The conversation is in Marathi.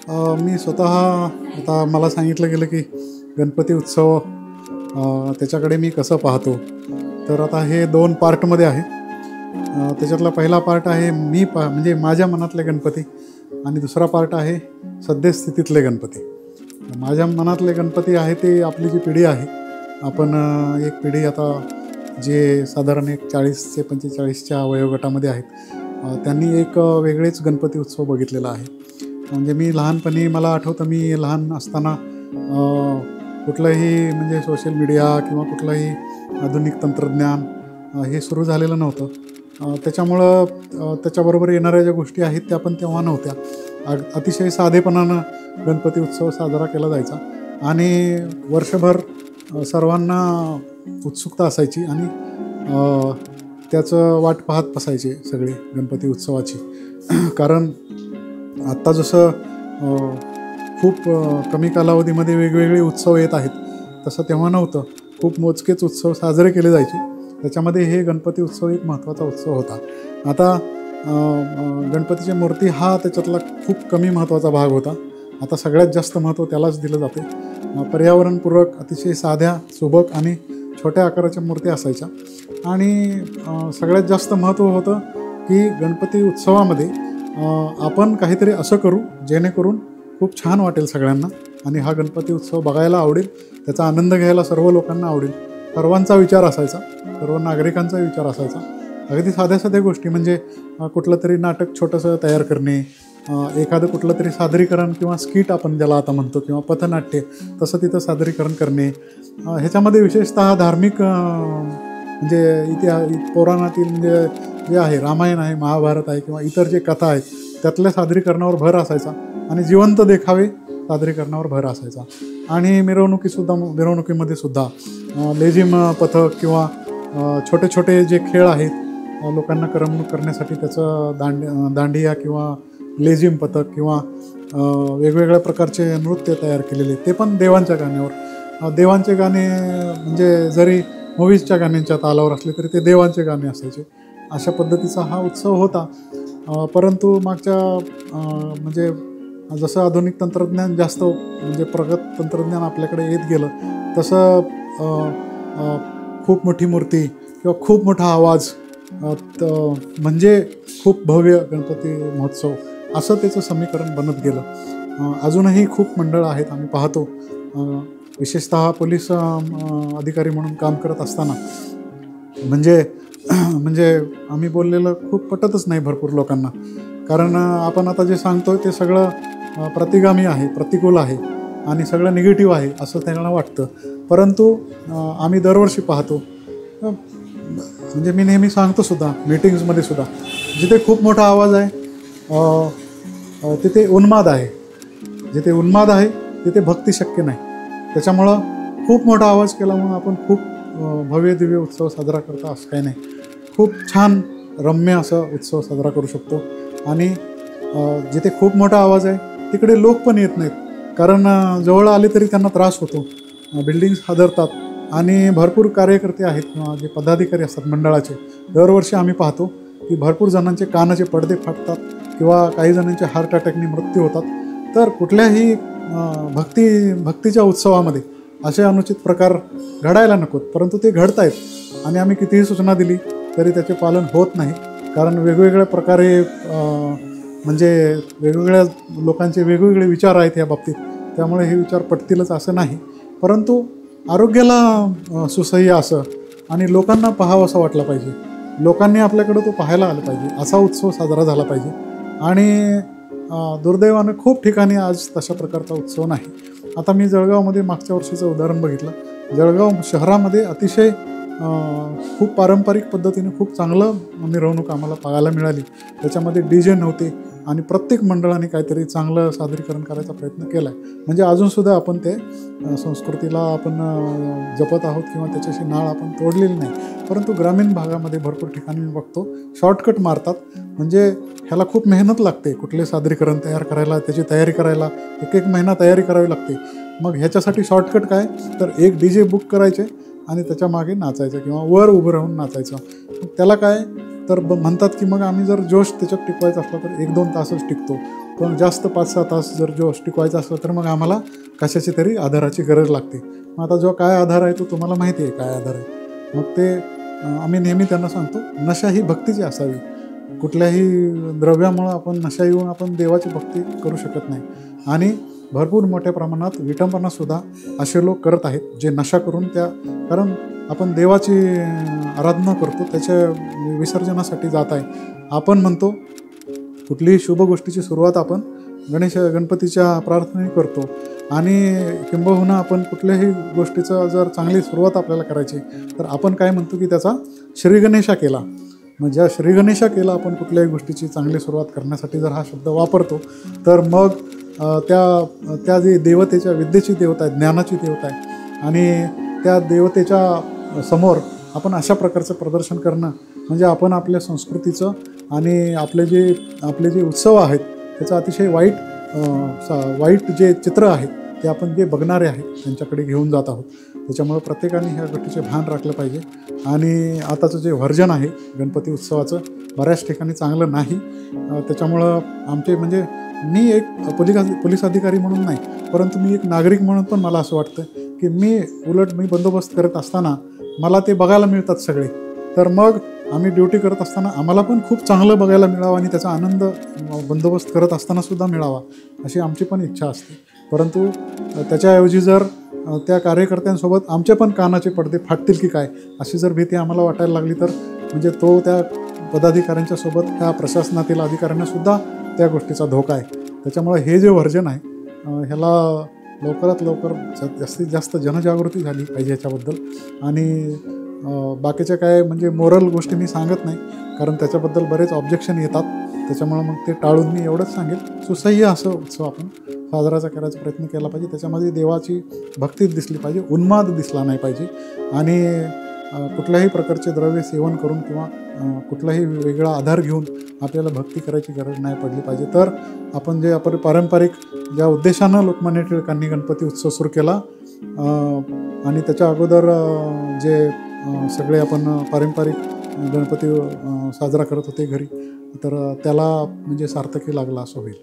मी स्वतः आता मला सांगितलं गेलं की गणपती उत्सव त्याच्याकडे मी कसं पाहतो, तर आता हे 2 पार्टमध्ये आहे. त्याच्यातला पहिला पार्ट आहे म्हणजे माझ्या मनातले गणपती, आणि दुसरा पार्ट आहे सद्यस्थितीतले गणपती. माझ्या मनातले गणपती आहे ते आपली जी पिढी आहे, आपण एक पिढी आता जे साधारण एक 40 ते 45च्या वयोगटामध्ये आहेत, त्यांनी एक वेगळेच गणपती उत्सव बघितलेला आहे. म्हणजे मी लहानपणी मला आठवतं, मी लहान असताना कुठलंही म्हणजे सोशल मीडिया किंवा कुठलंही आधुनिक तंत्रज्ञान हे सुरू झालेलं नव्हतं. त्याच्यामुळं त्याच्याबरोबर येणाऱ्या ज्या गोष्टी आहेत त्या पण तेव्हा नव्हत्या. अतिशय साधेपणानं गणपती उत्सव साजरा केला जायचा आणि वर्षभर सर्वांना उत्सुकता असायची आणि त्याचं वाट पाहत बसायचे सगळे गणपती उत्सवाची. कारण आत्ता जसं खूप कमी कालावधीमध्ये वेगवेगळे उत्सव येत आहेत, तसं तेव्हा नव्हतं. खूप मोजकेच उत्सव साजरे केले जायचे. त्याच्यामध्ये हे गणपती उत्सव एक महत्त्वाचा उत्सव होता. आता गणपतीची मूर्ती हा त्याच्यातला खूप कमी महत्त्वाचा भाग होता. आता सगळ्यात जास्त महत्त्व त्यालाच दिलं जाते. पर्यावरणपूरक, अतिशय साध्या, सुबक आणि छोट्या आकाराच्या मूर्ती असायच्या. आणि सगळ्यात जास्त महत्त्व होतं की गणपती उत्सवामध्ये आपण काहीतरी असं करू जेणेकरून खूप छान वाटेल सगळ्यांना, आणि हा गणपती उत्सव बघायला आवडेल, त्याचा आनंद घ्यायला सर्व लोकांना आवडेल. सर्वांचा विचार असायचा, सर्व नागरिकांचा विचार असायचा. अगदी साध्या साध्या गोष्टी म्हणजे कुठलं तरी नाटक छोटंसं तयार करणे, एखादं कुठलं तरी सादरीकरण किंवा स्किट आपण ज्याला आता म्हणतो, किंवा पथनाट्य, तसं तिथं सादरीकरण करणे. ह्याच्यामध्ये विशेषतः धार्मिक म्हणजे पुराणातील म्हणजे जे आहे, रामायण आहे, महाभारत आहे किंवा इतर जे कथा आहेत त्यातल्या सादरीकरणावर भर असायचा आणि जिवंत देखावे सादरीकरणावर भर असायचा. आणि मिरवणुकीमध्ये सुद्धा लेझिम पथक किंवा छोटे छोटे जे खेळ आहेत लोकांना करमणूक करण्यासाठी, त्याचं दांडिया किंवा लेझिम पथक किंवा वेगवेगळ्या प्रकारचे नृत्य तयार केलेले, ते पण देवांच्या गाण्यावर. देवांचे गाणे म्हणजे जरी मूवीजच्या गाण्यांच्या तालावर असले तरी ते देवांचे गाणे असायचे. अशा पद्धतीचा हा उत्सव होता. परंतु मागच्या म्हणजे जसं आधुनिक तंत्रज्ञान जास्त म्हणजे प्रगत तंत्रज्ञान आपल्याकडे येत गेलं, तसं खूप मोठी मूर्ती किंवा खूप मोठा आवाज म्हणजे खूप भव्य गणपती महोत्सव असं त्याचं समीकरण बनत गेलं. अजूनही खूप मंडळं आहेत, आम्ही पाहतो. विशेषतः पोलीस अधिकारी म्हणून काम करत असताना म्हणजे आम्ही बोललेलं खूप पटतच नाही भरपूर लोकांना. कारण आपण आता जे सांगतो ते सगळं प्रतिगामी आहे, प्रतिकूल आहे आणि सगळं निगेटिव्ह आहे असं त्यांना वाटतं. परंतु आम्ही दरवर्षी पाहतो, म्हणजे मी नेहमी सांगतो सुद्धा मीटिंग्समध्ये सुद्धा, जिथे खूप मोठा आवाज आहे तिथे उन्माद आहे, जिथे उन्माद आहे तिथे भक्ती शक्य नाही. त्याच्यामुळं खूप मोठा आवाज केला म्हणून आपण खूप भव्य दिव्य उत्सव साजरा करता असं काही नाही. खूप छान रम्य असा उत्सव साजरा करू शकतो. आणि जिथे खूप मोठा आवाज आहे तिकडे लोक पण येत नाहीत, कारण जवळ आले तरी त्यांना त्रास होतो, बिल्डिंग्स हादरतात. आणि भरपूर कार्यकर्ते आहेत किंवा जे पदाधिकारी असतात मंडळाचे, दरवर्षी आम्ही पाहतो की भरपूर जणांचे कानाचे पडदे फाटतात किंवा काही जणांचे हार्ट अटॅकने मृत्यू होतात. तर कुठल्याही भक्तीच्या उत्सवामध्ये असे अनुचित प्रकार घडायला नकोत, परंतु ते घडत आहेत आणि आम्ही कितीही सूचना दिली तरी त्याचे पालन होत नाही. कारण वेगवेगळ्या प्रकारे म्हणजे वेगवेगळ्या लोकांचे वेगवेगळे विचार आहेत या बाबतीत, त्यामुळे हे विचार पटतीलच असं नाही. परंतु आरोग्याला सुसह्य असं आणि लोकांना पाहावं असं वाटलं पाहिजे, लोकांनी आपल्याकडं तो पाहायला आलं पाहिजे, असा उत्सव साजरा झाला पाहिजे. आणि दुर्दैवानं खूप ठिकाणी आज तशा प्रकारचा उत्सव नाही. आता मी जळगावमध्ये मागच्या वर्षीचं उदाहरण बघितलं. जळगाव शहरामध्ये अतिशय खूप पारंपरिक पद्धतीने खूप चांगलं मिरवणूक आम्हाला पाहायला मिळाली. त्याच्यामध्ये DJ नव्हते आणि प्रत्येक मंडळाने काहीतरी चांगलं सादरीकरण करायचा प्रयत्न केला आहे. म्हणजे अजूनसुद्धा आपण ते संस्कृतीला आपण जपत आहोत किंवा त्याच्याशी नाळ आपण तोडलेली नाही. परंतु ग्रामीण भागामध्ये भरपूर ठिकाणी मी बघतो शॉर्टकट मारतात. म्हणजे ह्याला खूप मेहनत लागते, कुठले सादरीकरण तयार करायला, त्याची तयारी करायला 1 महिना तयारी करावी लागते. मग ह्याच्यासाठी शॉर्टकट काय, तर एक DJ बुक करायचे आणि त्याच्या मागे नाचायचं किंवा वर उभं राहून नाचायचं. त्याला काय तर म्हणतात की मग आम्ही जर जोश त्याच्यात टिकवायचा असला तर 1-2 तासच टिकतो, पण जास्त 5-6 तास जर जोश टिकवायचा असला तर मग आम्हाला कशाची तरी आधाराची गरज लागते. मग आता जो काय आधार आहे तो तुम्हाला माहिती आहे काय आधार आहे. मग ते आम्ही नेहमी त्यांना सांगतो, नशा ही भक्तीची असावी. कुठल्याही द्रव्यामुळं आपण नशा येऊन आपण देवाची भक्ती करू शकत नाही. आणि भरपूर मोठ्या प्रमाणात विटंबनासुद्धा असे लोक करत आहेत जे नशा करून कारण आपण देवाची आराधना करतो, त्याच्या विसर्जनासाठी जात आहे. आपण म्हणतो कुठलीही शुभ गोष्टीची सुरुवात आपण गणपतीच्या प्रार्थनेने करतो. आणि किंबहुना आपण कुठल्याही गोष्टीचं जर चांगली सुरुवात आपल्याला करायची तर आपण काय म्हणतो की त्याचा श्रीगणेशा केला. म्हणजे श्रीगणेशा केला आपण कुठल्याही गोष्टीची चांगली सुरुवात करण्यासाठी जर हा शब्द वापरतो तर मग त्या जे देवतेच्या विद्येची देवता आहे, ज्ञानाची देवता आहे, आणि त्या देवतेच्या समोर आपण अशा प्रकारचं प्रदर्शन करणं म्हणजे आपण आपल्या संस्कृतीचं आणि आपले जे उत्सव आहेत त्याचं अतिशय वाईट जे चित्र आहे ते आपण जे बघणारे आहेत त्यांच्याकडे घेऊन जात आहोत. त्याच्यामुळं प्रत्येकाने ह्या गोष्टीचे भान राखलं पाहिजे. आणि आताचं जे व्हर्जन आहे गणपती उत्सवाचं बऱ्याच ठिकाणी चांगलं नाही. त्याच्यामुळं आमचे म्हणजे मी एक पोलीस अधिकारी म्हणून नाही, परंतु मी एक नागरिक म्हणून पण मला असं वाटतं की मी बंदोबस्त करत असताना मला ते बघायला मिळतात सगळे, तर मग आम्ही ड्युटी करत असताना आम्हाला पण खूप चांगलं बघायला मिळावं आणि त्याचा आनंद बंदोबस्त करत असतानासुद्धा मिळावा अशी आमची पण इच्छा असते. परंतु त्याच्याऐवजी जर त्या कार्यकर्त्यांसोबत आमचे पण कानाचे पडदे फाटतील की काय अशी जर भीती आम्हाला वाटायला लागली तर म्हणजे तो त्या पदाधिकाऱ्यांच्या सोबत त्या प्रशासनातील अधिकाऱ्यांनासुद्धा त्या गोष्टीचा धोका आहे. त्याच्यामुळे हे जे व्हर्जन आहे ह्याला लवकरात लवकर जास्तीत जास्त जनजागृती झाली पाहिजे ह्याच्याबद्दल. आणि बाकीच्या काय म्हणजे मोरल गोष्टी मी सांगत नाही कारण त्याच्याबद्दल बरेच ऑब्जेक्शन येतात. त्याच्यामुळं मग ते टाळून मी एवढंच सांगेल, सुसह्य असं उत्सव आपण साजराचा करायचा प्रयत्न केला पाहिजे. त्याच्यामध्ये देवाची भक्ती दिसली पाहिजे, उन्माद दिसला नाही पाहिजे. आणि कुठल्याही प्रकारचे द्रव्य सेवन करून किंवा कुठलाही वेगळा आधार घेऊन आपल्याला भक्ती करायची गरज नाही पडली पाहिजे. तर आपण जे पारंपरिक ज्या उद्देशानं लोकमान्य टिळकांनी गणपती उत्सव सुरू केला आणि त्याच्या अगोदर जे सगळे आपण पारंपरिक गणपती साजरा करत होते घरी, तर त्याला म्हणजे सार्थकी लागला असं होईल.